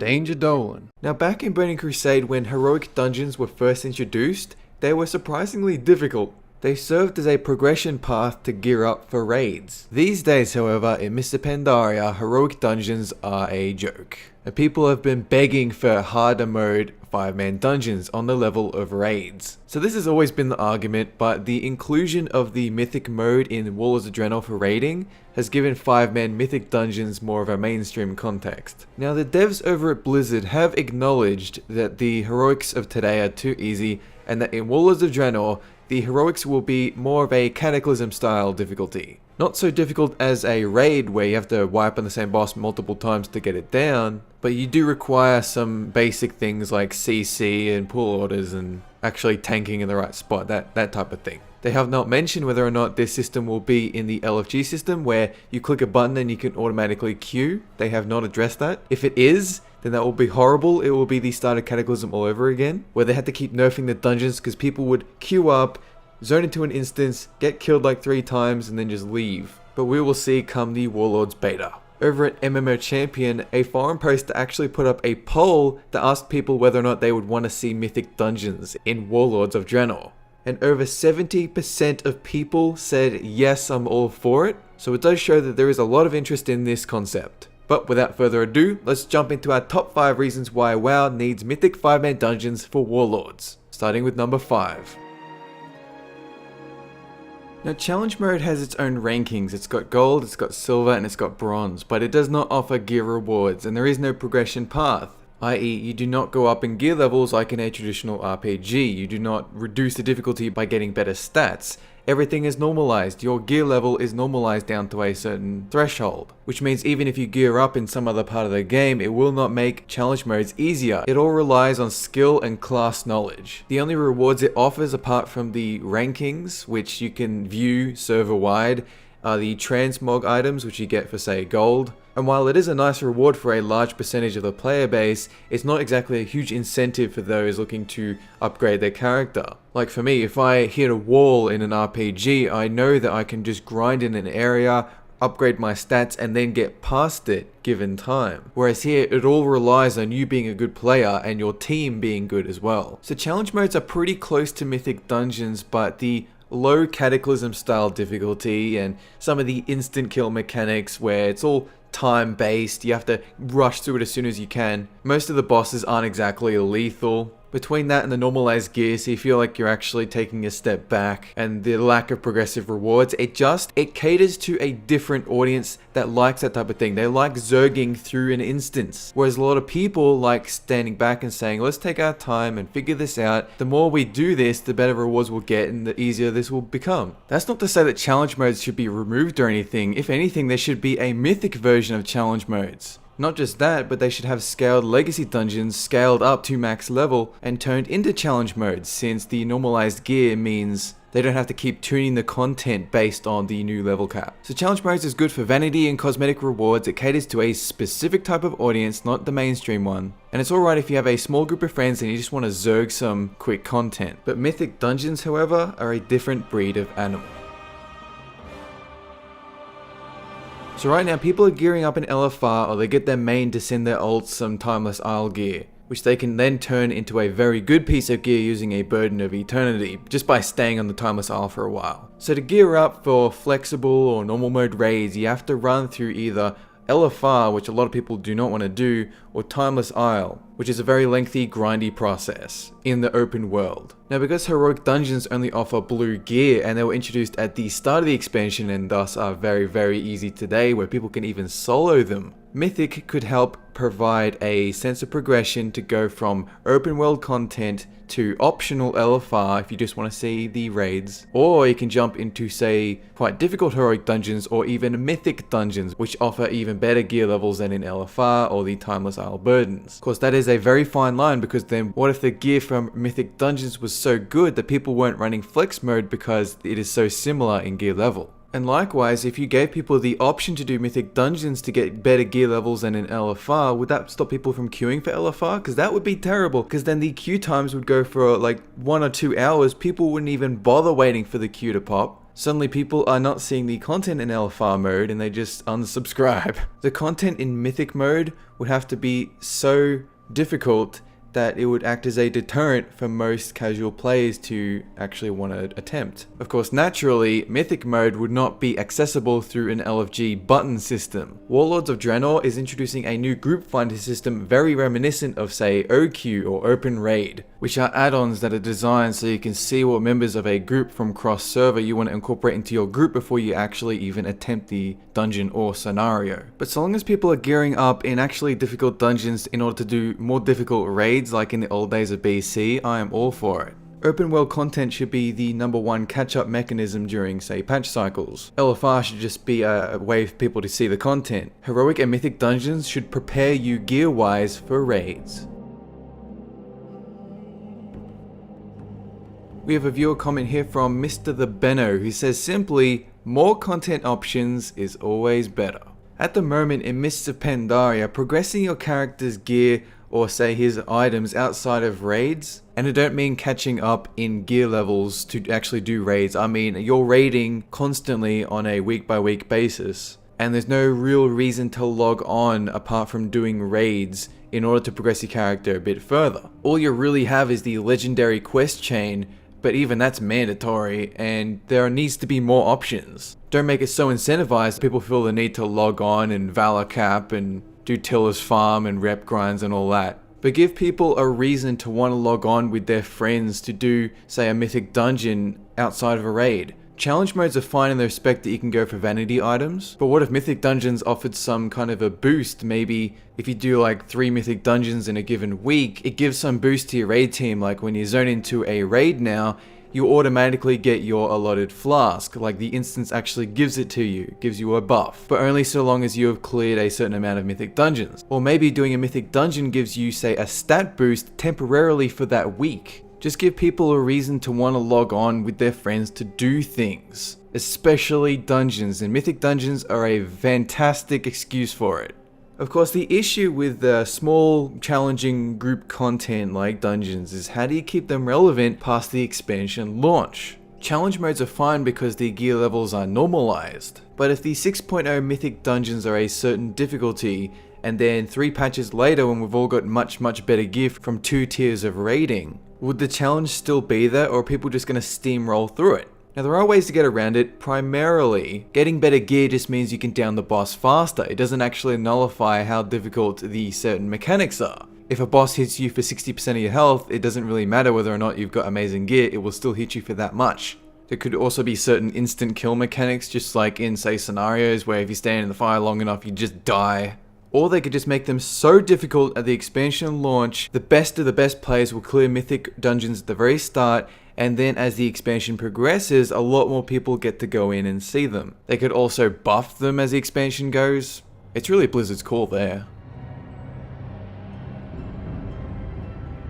Danger Dolan. Now back in Burning Crusade, when heroic dungeons were first introduced, they were surprisingly difficult. They served as a progression path to gear up for raids. These days, however, in Mists of Pandaria, heroic dungeons are a joke. And people have been begging for harder mode 5-man dungeons on the level of raids. So this has always been the argument, but the inclusion of the mythic mode in Warlords of Draenor for raiding has given 5-man mythic dungeons more of a mainstream context. Now the devs over at Blizzard have acknowledged that the heroics of today are too easy, and that in Warlords of Draenor, the heroics will be more of a Cataclysm style difficulty. Not so difficult as a raid where you have to wipe on the same boss multiple times to get it down, but you do require some basic things like CC and pull orders and actually tanking in the right spot, that type of thing. They have not mentioned whether or not this system will be in the LFG system where you click a button and you can automatically queue. They have not addressed that. If it is, then that will be horrible. It will be the start of Cataclysm all over again, where they had to keep nerfing the dungeons because people would queue up, zone into an instance, get killed like 3 times, and then just leave. But we will see come the Warlords beta. Over at MMO Champion, a forum poster actually put up a poll that asked people whether or not they would want to see mythic dungeons in Warlords of Draenor. And over 70% of people said, yes, I'm all for it. So it does show that there is a lot of interest in this concept. But without further ado, let's jump into our top 5 reasons why WoW needs mythic 5-man dungeons for Warlords. Starting with number 5. Now challenge mode has its own rankings. It's got gold, it's got silver, and it's got bronze, but it does not offer gear rewards, and there is no progression path. I.e., you do not go up in gear levels like in a traditional RPG. You do not reduce the difficulty by getting better stats. Everything is normalized. Your gear level is normalized down to a certain threshold, which means even if you gear up in some other part of the game, it will not make challenge modes easier. It all relies on skill and class knowledge. The only rewards it offers, apart from the rankings, which you can view server-wide, are the transmog items, which you get for, say, gold. And while it is a nice reward for a large percentage of the player base, it's not exactly a huge incentive for those looking to upgrade their character. Like for me, if I hit a wall in an RPG, I know that I can just grind in an area, upgrade my stats, and then get past it given time. Whereas here, it all relies on you being a good player and your team being good as well. So challenge modes are pretty close to mythic dungeons, but the low Cataclysm style difficulty and some of the instant kill mechanics where it's all time based, you have to rush through it as soon as you can. Most of the bosses aren't exactly lethal. Between that and the normalized gear, so you feel like you're actually taking a step back, and the lack of progressive rewards, it caters to a different audience that likes that type of thing. They like zerging through an instance, whereas a lot of people like standing back and saying, let's take our time and figure this out. The more we do this, the better rewards we'll get and the easier this will become. That's not to say that challenge modes should be removed or anything. If anything, there should be a mythic version of challenge modes. Not just that, but they should have scaled legacy dungeons scaled up to max level and turned into challenge modes, since the normalized gear means they don't have to keep tuning the content based on the new level cap. So challenge modes is good for vanity and cosmetic rewards. It caters to a specific type of audience, not the mainstream one. And it's alright if you have a small group of friends and you just want to zerg some quick content. But mythic dungeons, however, are a different breed of animal. So right now, people are gearing up in LFR, or they get their main to send their ults some Timeless Isle gear, which they can then turn into a very good piece of gear using a Burden of Eternity, just by staying on the Timeless Isle for a while. So to gear up for flexible or normal mode raids, you have to run through either LFR, which a lot of people do not want to do, or Timeless Isle, which is a very lengthy, grindy process in the open world. Now, because heroic dungeons only offer blue gear and they were introduced at the start of the expansion and thus are very, very easy today where people can even solo them, Mythic could help provide a sense of progression to go from open world content to optional LFR if you just want to see the raids, or you can jump into, say, quite difficult heroic dungeons or even mythic dungeons, which offer even better gear levels than in LFR or the Timeless Isle burdens. Of course, that is a very fine line, because then what if the gear from mythic dungeons was so good that people weren't running flex mode because it is so similar in gear level? And likewise, if you gave people the option to do mythic dungeons to get better gear levels than in LFR, would that stop people from queuing for LFR? Because that would be terrible, because then the queue times would go for like 1 or 2 hours. People wouldn't even bother waiting for the queue to pop. Suddenly people are not seeing the content in LFR mode and they just unsubscribe. The content in Mythic mode would have to be so difficult that it would act as a deterrent for most casual players to actually want to attempt. Of course, naturally, Mythic mode would not be accessible through an LFG button system. Warlords of Draenor is introducing a new group finder system very reminiscent of, say, OQ or Open Raid, which are add-ons that are designed so you can see what members of a group from cross-server you want to incorporate into your group before you actually even attempt the dungeon or scenario. But so long as people are gearing up in actually difficult dungeons in order to do more difficult raids like in the old days of BC, I am all for it. Open world content should be the #1 catch-up mechanism during, say, patch cycles. LFR should just be a way for people to see the content. Heroic and Mythic dungeons should prepare you gear-wise for raids. We have a viewer comment here from Mr. The Benno who says simply, more content options is always better. At the moment in Mists of Pandaria, progressing your character's gear or say his items outside of raids, and I don't mean catching up in gear levels to actually do raids, I mean you're raiding constantly on a week by week basis, and there's no real reason to log on apart from doing raids in order to progress your character a bit further. All you really have is the legendary quest chain, but even that's mandatory, and there needs to be more options. Don't make it so incentivized that people feel the need to log on and Valor Cap and do Tiller's Farm and rep grinds and all that. But give people a reason to want to log on with their friends to do, say, a mythic dungeon outside of a raid. Challenge modes are fine in the respect that you can go for vanity items, but what if mythic dungeons offered some kind of a boost? Maybe if you do like 3 mythic dungeons in a given week, it gives some boost to your raid team, like when you zone into a raid now, you automatically get your allotted flask, like the instance actually gives it to you, gives you a buff, but only so long as you have cleared a certain amount of mythic dungeons. Or maybe doing a mythic dungeon gives you, say, a stat boost temporarily for that week. Just give people a reason to want to log on with their friends to do things, especially dungeons, and mythic dungeons are a fantastic excuse for it. Of course, the issue with the small, challenging group content like dungeons is how do you keep them relevant past the expansion launch? Challenge modes are fine because the gear levels are normalized, but if the 6.0 mythic dungeons are a certain difficulty, and then 3 patches later when we've all got much better gear from 2 tiers of raiding, would the challenge still be there, or are people just going to steamroll through it? Now there are ways to get around it. Primarily, getting better gear just means you can down the boss faster. It doesn't actually nullify how difficult the certain mechanics are. If a boss hits you for 60% of your health, it doesn't really matter whether or not you've got amazing gear, it will still hit you for that much. There could also be certain instant kill mechanics, just like in, say, scenarios where if you stand in the fire long enough, you just die. Or they could just make them so difficult at the expansion launch, the best of the best players will clear mythic dungeons at the very start, and then as the expansion progresses, a lot more people get to go in and see them. They could also buff them as the expansion goes. It's really Blizzard's call there.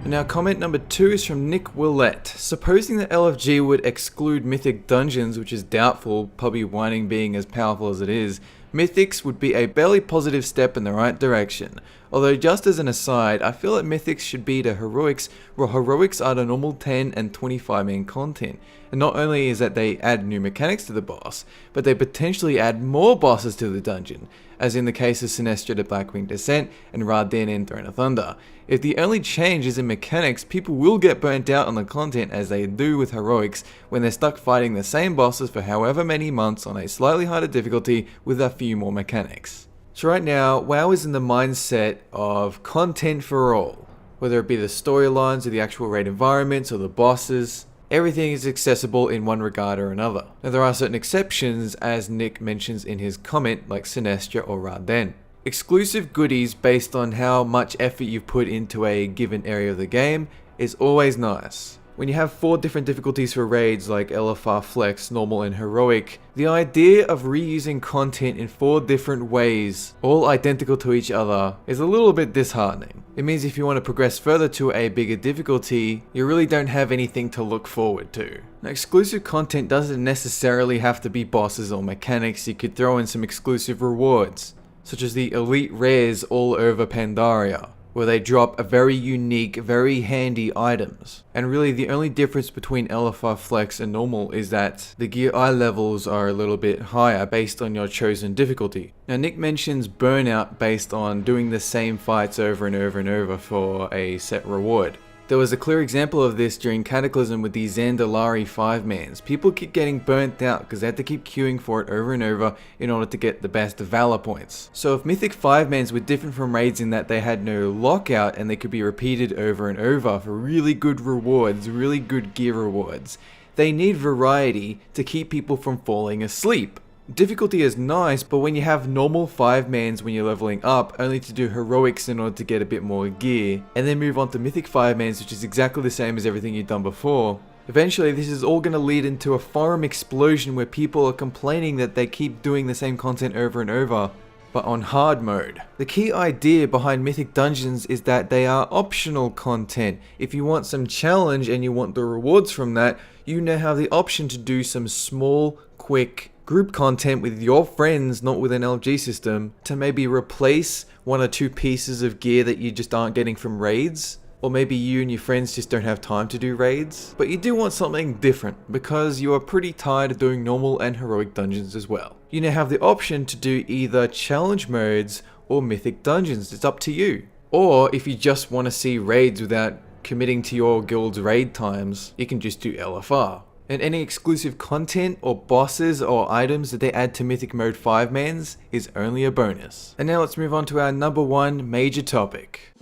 Now comment number 2 is from Nick Willette. Supposing that LFG would exclude mythic dungeons, which is doubtful, probably whining being as powerful as it is, mythics would be a barely positive step in the right direction. Although just as an aside, I feel that mythics should be the heroics, where heroics are the normal 10 and 25 main content. And not only is that they add new mechanics to the boss, but they potentially add more bosses to the dungeon, as in the case of Sinestra the Blackwing Descent and Ra-Den in Throne of Thunder. If the only change is in mechanics, people will get burnt out on the content as they do with heroics when they're stuck fighting the same bosses for however many months on a slightly harder difficulty with a few more mechanics. So right now, WoW is in the mindset of content for all. Whether it be the storylines or the actual raid environments or the bosses, everything is accessible in one regard or another. Now there are certain exceptions, as Nick mentions in his comment, like Sinestra or Ra-Den. Exclusive goodies based on how much effort you've put into a given area of the game is always nice. When you have 4 different difficulties for raids like LFR Flex, Normal and Heroic, the idea of reusing content in 4 different ways, all identical to each other, is a little bit disheartening. It means if you want to progress further to a bigger difficulty, you really don't have anything to look forward to. Now, exclusive content doesn't necessarily have to be bosses or mechanics. You could throw in some exclusive rewards, such as the elite rares all over Pandaria. where they drop a very unique, very handy items. And really the only difference between LFR Flex and normal is that the gear eye levels are a little bit higher based on your chosen difficulty. Now Nick mentions burnout based on doing the same fights over and over and over for a set reward. There was a clear example of this during Cataclysm with the Zandalari 5-mans. People keep getting burnt out because they had to keep queuing for it over and over in order to get the best Valor points. So if Mythic 5-mans were different from raids in that they had no lockout and they could be repeated over and over for really good rewards, really good gear rewards, they need variety to keep people from falling asleep. Difficulty is nice, but when you have normal 5-mans when you're leveling up, only to do heroics in order to get a bit more gear, and then move on to mythic 5-mans, which is exactly the same as everything you've done before, eventually this is all going to lead into a forum explosion where people are complaining that they keep doing the same content over and over, but on hard mode. The key idea behind mythic dungeons is that they are optional content. If you want some challenge and you want the rewards from that, you now have the option to do some small, quick, group content with your friends, not with an LG system, to maybe replace 1 or 2 pieces of gear that you just aren't getting from raids. Or maybe you and your friends just don't have time to do raids. But you do want something different because you are pretty tired of doing normal and heroic dungeons as well. You now have the option to do either challenge modes or mythic dungeons. It's up to you. Or if you just want to see raids without committing to your guild's raid times, you can just do LFR. And any exclusive content or bosses or items that they add to Mythic Mode 5-mans is only a bonus. And now let's move on to our number 1 major topic.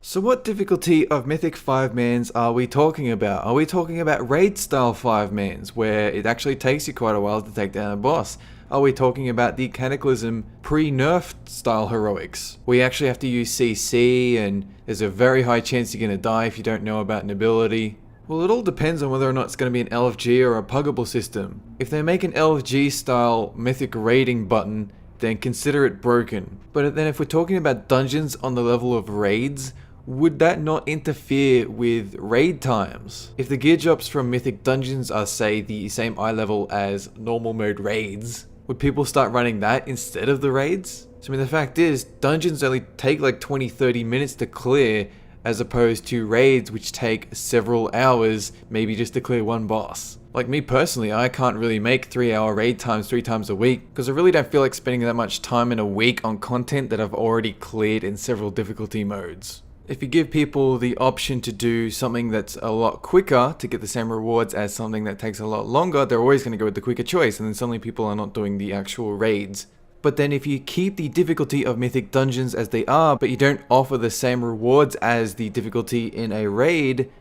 So what difficulty of Mythic 5-mans are we talking about? Are we talking about raid style 5-mans where it actually takes you quite a while to take down a boss? Are we talking about the Cataclysm pre-nerf style heroics? We actually have to use CC and there's a very high chance you're going to die if you don't know about an ability. Well, it all depends on whether or not it's going to be an LFG or a puggable system. If they make an LFG style mythic raiding button, then consider it broken. But then if we're talking about dungeons on the level of raids, would that not interfere with raid times? If the gear drops from mythic dungeons are, say, the same eye level as normal mode raids, would people start running that instead of the raids? So I mean, the fact is, dungeons only take like 20-30 minutes to clear, as opposed to raids which take several hours, maybe just to clear one boss. Like me personally, I can't really make 3-hour raid times 3 times a week, because I really don't feel like spending that much time in a week on content that I've already cleared in several difficulty modes. If you give people the option to do something that's a lot quicker to get the same rewards as something that takes a lot longer, they're always going to go with the quicker choice, and then suddenly people are not doing the actual raids. But then if you keep the difficulty of mythic dungeons as they are, but you don't offer the same rewards as the difficulty in a raid,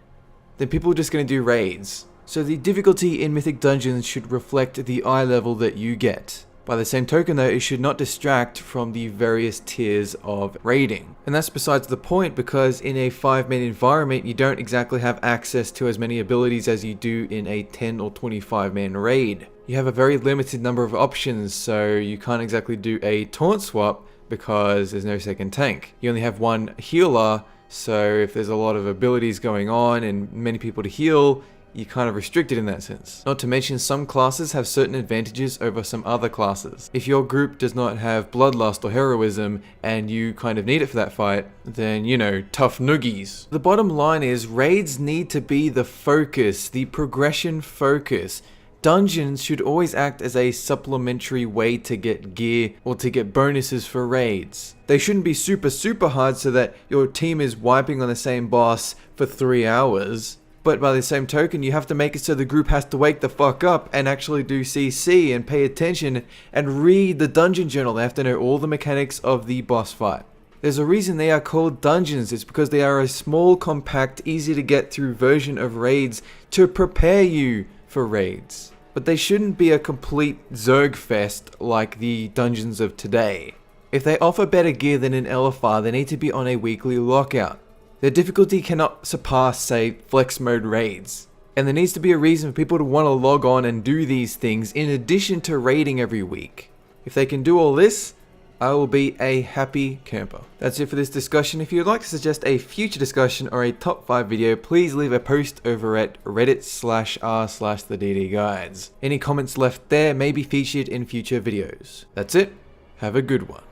then people are just going to do raids. So the difficulty in mythic dungeons should reflect the eye level that you get. By the same token though, it should not distract from the various tiers of raiding. And that's besides the point, because in a 5-man environment you don't exactly have access to as many abilities as you do in a 10 or 25-man raid. You have a very limited number of options, so you can't exactly do a taunt swap because there's no second tank. You only have one healer, so if there's a lot of abilities going on and many people to heal, you're kind of restricted in that sense. Not to mention some classes have certain advantages over some other classes. If your group does not have bloodlust or heroism and you kind of need it for that fight, then you know, tough noogies. The bottom line is raids need to be the focus, the progression focus. Dungeons should always act as a supplementary way to get gear or to get bonuses for raids. They shouldn't be super hard so that your team is wiping on the same boss for 3 hours. But by the same token, you have to make it so the group has to wake the fuck up and actually do CC and pay attention and read the dungeon journal. They have to know all the mechanics of the boss fight. There's a reason they are called dungeons. It's because they are a small, compact, easy to get through version of raids to prepare you for raids. But they shouldn't be a complete Zerg fest like the dungeons of today. If they offer better gear than in LFR, they need to be on a weekly lockout. Their difficulty cannot surpass, say, flex mode raids. And there needs to be a reason for people to want to log on and do these things in addition to raiding every week. If they can do all this, I will be a happy camper. That's it for this discussion. If you would like to suggest a future discussion or a top 5 video, please leave a post over at reddit/r/theddguides. Any comments left there may be featured in future videos. That's it. Have a good one.